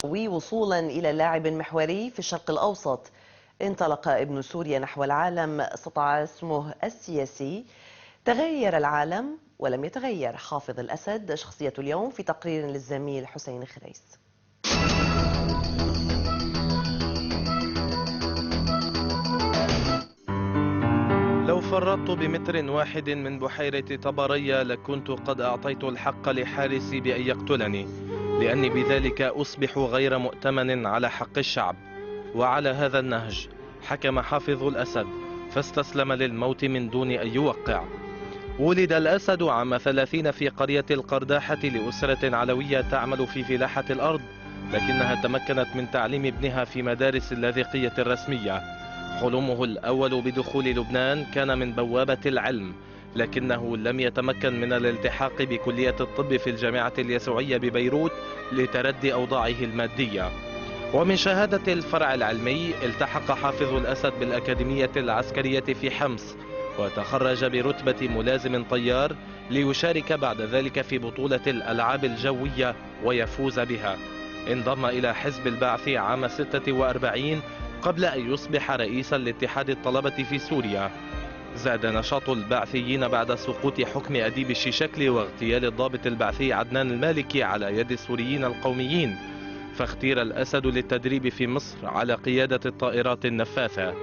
وصولا إلى لاعب محوري في الشرق الأوسط. انطلق ابن سوريا نحو العالم، استطاع اسمه السياسي. تغير العالم ولم يتغير حافظ الأسد، شخصية اليوم في تقرير للزميل حسين خريس. لو فرطت بمتر واحد من بحيرة طبرية لكنت قد أعطيت الحق لحارسي بأن يقتلني، لأني بذلك أصبح غير مؤتمن على حق الشعب. وعلى هذا النهج حكم حافظ الأسد، فاستسلم للموت من دون أن يوقع. ولد الأسد عام 30 في قرية القرداحة لأسرة علوية تعمل في فلاحة الأرض، لكنها تمكنت من تعليم ابنها في مدارس اللاذقية الرسمية. حلمه الأول بدخول لبنان كان من بوابة العلم، لكنه لم يتمكن من الالتحاق بكلية الطب في الجامعة اليسوعية ببيروت لتردي أوضاعه المادية. ومن شهادة الفرع العلمي التحق حافظ الأسد بالأكاديمية العسكرية في حمص، وتخرج برتبة ملازم طيار ليشارك بعد ذلك في بطولة الألعاب الجوية ويفوز بها. انضم إلى حزب البعث عام 46 قبل أن يصبح رئيسا لاتحاد الطلبة في سوريا. زاد نشاط البعثيين بعد سقوط حكم أديب الشيشكلي واغتيال الضابط البعثي عدنان المالكي على يد السوريين القوميين، فاختير الأسد للتدريب في مصر على قيادة الطائرات النفاثة،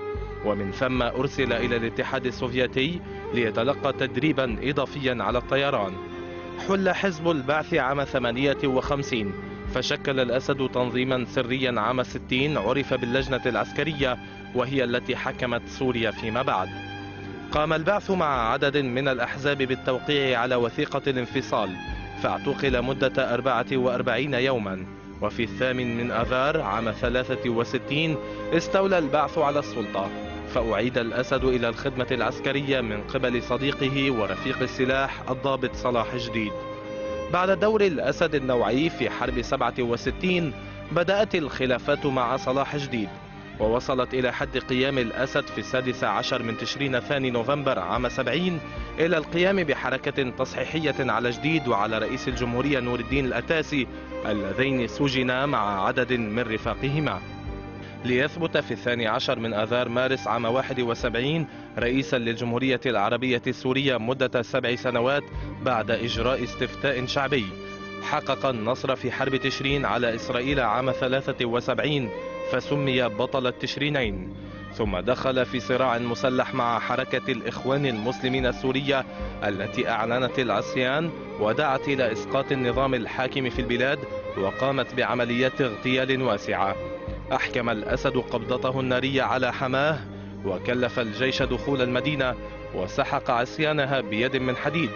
ومن ثم أرسل إلى الاتحاد السوفيتي ليتلقى تدريبا إضافيا على الطيران. حل حزب البعث عام 58، فشكل الأسد تنظيما سريا عام 60 عرف باللجنة العسكرية، وهي التي حكمت سوريا فيما بعد. قام البعث مع عدد من الأحزاب بالتوقيع على وثيقة الانفصال، فاعتقل مدة 44 يوما. وفي 8 آذار عام 63 استولى البعث على السلطة، فأعيد الأسد إلى الخدمة العسكرية من قبل صديقه ورفيق السلاح الضابط صلاح جديد. بعد دور الأسد النوعي في حرب 67 بدأت الخلافات مع صلاح جديد، ووصلت إلى حد قيام الأسد في 16 من تشرين ثاني نوفمبر عام 70 إلى القيام بحركة تصحيحية على جديد وعلى رئيس الجمهورية نور الدين الأتاسي، اللذين سجنا مع عدد من رفاقهما، ليثبت في 12 من آذار مارس عام 71 رئيسا للجمهورية العربية السورية مدة 7 سنوات بعد إجراء استفتاء شعبي. حقق النصر في حرب تشرين على إسرائيل عام 73 فسمي بطل التشرينين، ثم دخل في صراع مسلح مع حركة الإخوان المسلمين السورية التي أعلنت العصيان ودعت إلى إسقاط النظام الحاكم في البلاد، وقامت بعمليات اغتيال واسعة. أحكم الأسد قبضته النارية على حماه، وكلف الجيش دخول المدينة وسحق عصيانها بيد من حديد.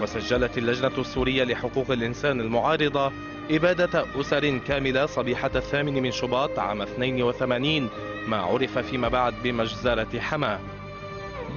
وسجلت اللجنة السورية لحقوق الإنسان المعارضة إبادة أسر كاملة صبيحة 8 من شباط عام 82، ما عرف فيما بعد بمجزرة حماه.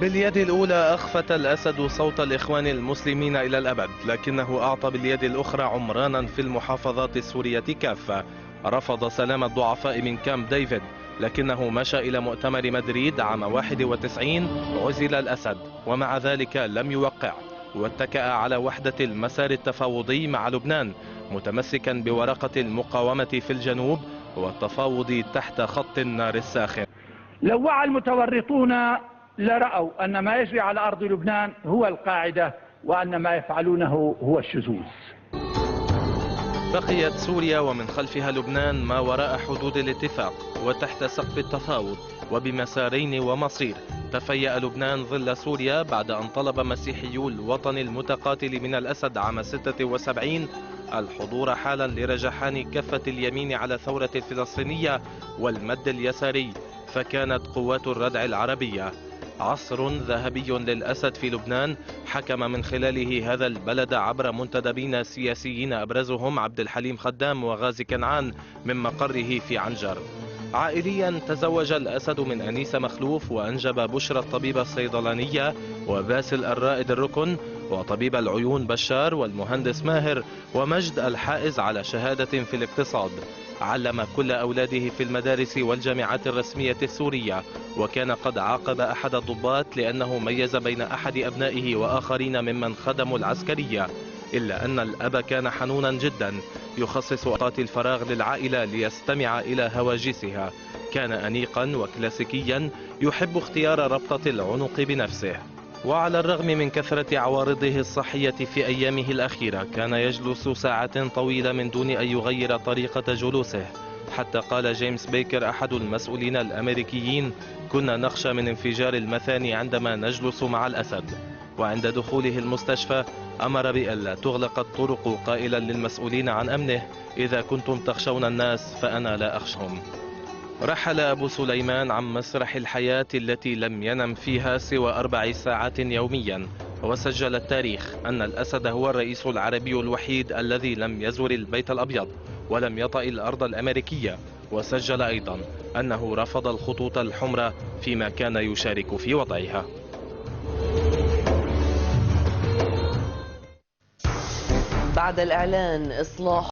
باليد الأولى أخفت الأسد صوت الإخوان المسلمين إلى الأبد، لكنه أعطى باليد الأخرى عمرانا في المحافظات السورية كافة. رفض سلام الضعفاء من كامب ديفيد، لكنه مشى إلى مؤتمر مدريد عام 91 عزل الأسد، ومع ذلك لم يوقع، واتكأ على وحدة المسار التفاوضي مع لبنان، متمسكا بورقة المقاومة في الجنوب والتفاوض تحت خط النار الساخن. لو وعى المتورطون لرأوا أن ما يجري على أرض لبنان هو القاعدة، وأن ما يفعلونه هو الشذوذ. بقيت سوريا ومن خلفها لبنان ما وراء حدود الاتفاق وتحت سقف التفاوض، وبمسارين ومصير. تفيأ لبنان ظل سوريا بعد أن طلب مسيحيو الوطن المتقاتل من الأسد عام 76 الحضور حالا لرجحان كفة اليمين على ثورة الفلسطينية والمد اليساري، فكانت قوات الردع العربية. عصر ذهبي للأسد في لبنان، حكم من خلاله هذا البلد عبر منتدبين سياسيين أبرزهم عبد الحليم خدام وغازي كنعان من مقره في عنجر. عائليا تزوج الأسد من أنيسة مخلوف، وأنجب بشرى الطبيبة الصيدلانية وباسل الرائد الركن، وطبيب العيون بشار، والمهندس ماهر، ومجد الحائز على شهادة في الاقتصاد. علم كل أولاده في المدارس والجامعات الرسمية السورية، وكان قد عاقب أحد الضباط لأنه ميز بين أحد أبنائه وآخرين ممن خدموا العسكرية. إلا أن الأب كان حنونا جدا، يخصص أوقات الفراغ للعائلة ليستمع إلى هواجسها. كان أنيقا وكلاسيكيا، يحب اختيار ربطة العنق بنفسه. وعلى الرغم من كثرة عوارضه الصحية في أيامه الأخيرة، كان يجلس ساعات طويلة من دون أن يغير طريقة جلوسه. حتى قال جيمس بيكر أحد المسؤولين الأمريكيين: كنا نخشى من انفجار المثاني عندما نجلس مع الأسد. وعند دخوله المستشفى أمر بألا تغلق الطرق، قائلا للمسؤولين عن أمنه: إذا كنتم تخشون الناس فأنا لا أخشهم. رحل أبو سليمان عن مسرح الحياة التي لم ينم فيها سوى 4 ساعات يوميا، وسجل التاريخ أن الأسد هو الرئيس العربي الوحيد الذي لم يزور البيت الأبيض ولم يطأ الأرض الأمريكية، وسجل أيضا أنه رفض الخطوط الحمراء فيما كان يشارك في وضعها. بعد الإعلان إصلاح